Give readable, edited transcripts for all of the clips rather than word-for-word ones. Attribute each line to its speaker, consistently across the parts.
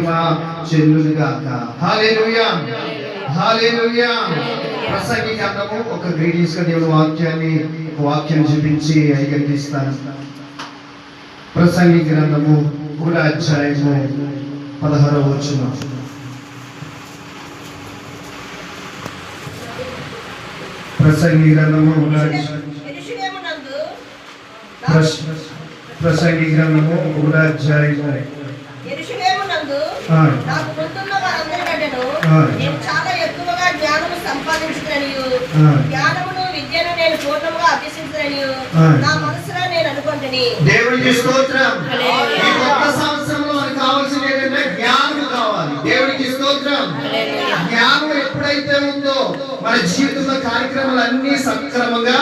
Speaker 1: మహిమ చెల్లును గాక. హల్లెలూయా, హల్లెలూయా. ప్రసంగి గ్రంథము ఒక గ్రీటింగ్స్ గా దేవుని వాక్యాన్ని చూపించి ఐగంటిస్తాను. ప్రసంగి గ్రంథము 1వ అధ్యాయము 16వ వచనం. ప్రసంగి గ్రంథము ప్రసంగి గ్రంథము 1వ అధ్యాయము
Speaker 2: నాకు ముందున్న వారందరికంటేను నేను చాలా ఎక్కువగా జ్ఞానము సంపాదించుదనియు జ్ఞానమును విద్యను నేను పూర్ణముగా అభ్యసించుదనియు నా మనసులో నేను అనుకుంటుని.
Speaker 1: దేవునికి స్తోత్రం. ఈ కొత్త సంవత్సరంలో మనకు కావాల్సింది ఏంటంటే జ్ఞానం కావాలి. దేవునికి స్తోత్రం. జ్ఞానం ఎప్పుడైతే ఉందో మన జీవితంలో కార్యక్రమాలు అన్ని సక్రమంగా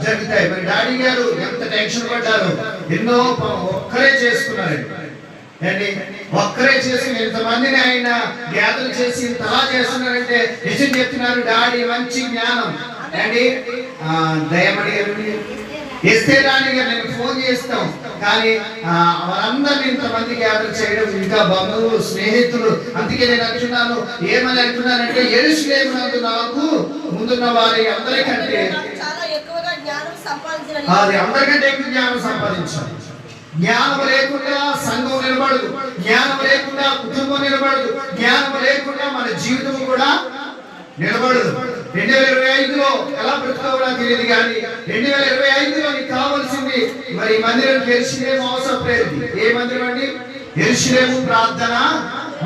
Speaker 1: జరుగుతాయి. మరి డాడీ గారు ఎంత టెన్షన్ పడ్డారు, ఎన్నో ఒక్కరే చేసుకున్నారు అండి. ఒక్కరే చేసి ఎంతమందిని ఆయన గ్యాదర్ చేసి ఇంతలా చేస్తున్నారంటే నిజం చెప్తున్నారు. డాడీ మంచి జ్ఞానం అండి. దయమడి ఎస్తే రాణి గారు నేను ఫోన్ చేస్తాం, కానీ వారందరినీ ఇంతమంది గ్యాదర్ చేయడం, ఇంకా బంధువులు స్నేహితులు. అందుకే నేను అంటున్నాను, ఏమని అంటున్నానంటే యెరూషలేమునందు నాకు ముందున్న వారి అందరికంటే అది అందరికంటే ఎక్కువ జ్ఞానం సంపాదించాలి. జ్ఞానం లేకుండా సంఘం నిలబడదు, జ్ఞానం లేకుండా కుటుంబం నిలబడదు, జ్ఞానం లేకుండా మన జీవితం కూడా నిలబడదు. 2025లో ఎలా బ్రతుకోవాలో తెలియదు, కానీ 2025లో నీకు కావాల్సింది మరి మందిరం యెరూషలేము అవసరం లేదు. ఏ మందిరం అండి? యెరూషలేము ప్రార్థన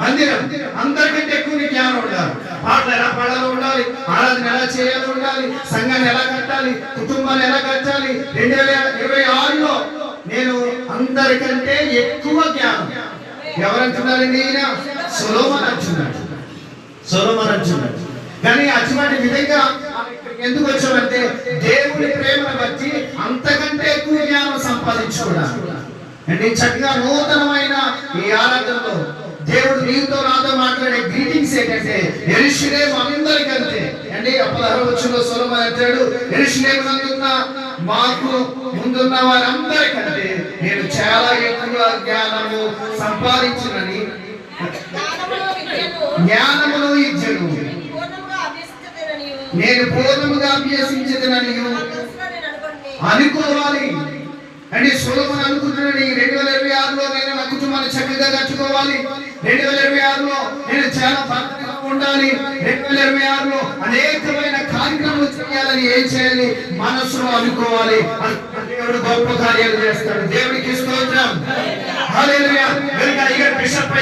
Speaker 1: మందిరం. అందరికంటే ఎక్కువ నీ జ్ఞానం ఉండాలి. పాటలు ఎలా పాడాలో ఉండాలి, ఆరాధన ఎలా చేయాలో ఉండాలి, సంఘాన్ని ఎలా కట్టాలి, కుటుంబాన్ని ఎలా కట్టాలి. 2026లో నేను అందరికంటే ఎక్కువ జ్ఞానం. ఎవరంటున్నారండి? ఈయన సొలొమోను అంటున్నాడు. సొలొమోను అంటున్నాడు. కానీ అటువంటి విధంగా ఎందుకు వచ్చామంటే దేవుని ప్రేమను బట్టి అంతకంటే ఎక్కువ జ్ఞానం సంపాదించుకోవడానికి అంటే చక్కగా నూతనమైన ఈ ఆరాధనలో దేవుడు నీతో నాతో మాట్లాడే గ్రీటింగ్స్ ఏంటంటే యెరూషలేము అందరికంటే అండి. 16వ వచనంలో సొలొమోను అంటాడు, యెరూషలేమునందున్న మాకు ముందున్న వారందరికంటే నేను చాలా ఎక్కువ జ్ఞానము సంపాదించునని, జ్ఞానమును విద్యను నేను పూర్ణముగా అభ్యసించదనని అనుకోవాలి. అంటే సొలొమోను అనుకుంటున్నాడు, 2026లో నేను నా కుటుంబాన్ని చక్కగా కట్టుకోవాలి, 2026లో నేను చాలా భక్తిగా ఉండాలి, 2026లో అనేకమైన కార్యక్రమాలు చేయాలని. ఏం చేయాలి? మనసులో అనుకోవాలి. దేవుడు గొప్ప కార్యాలు చేస్తాడు. దేవునికి స్తోత్రం. హల్లెలూయా. బిషప్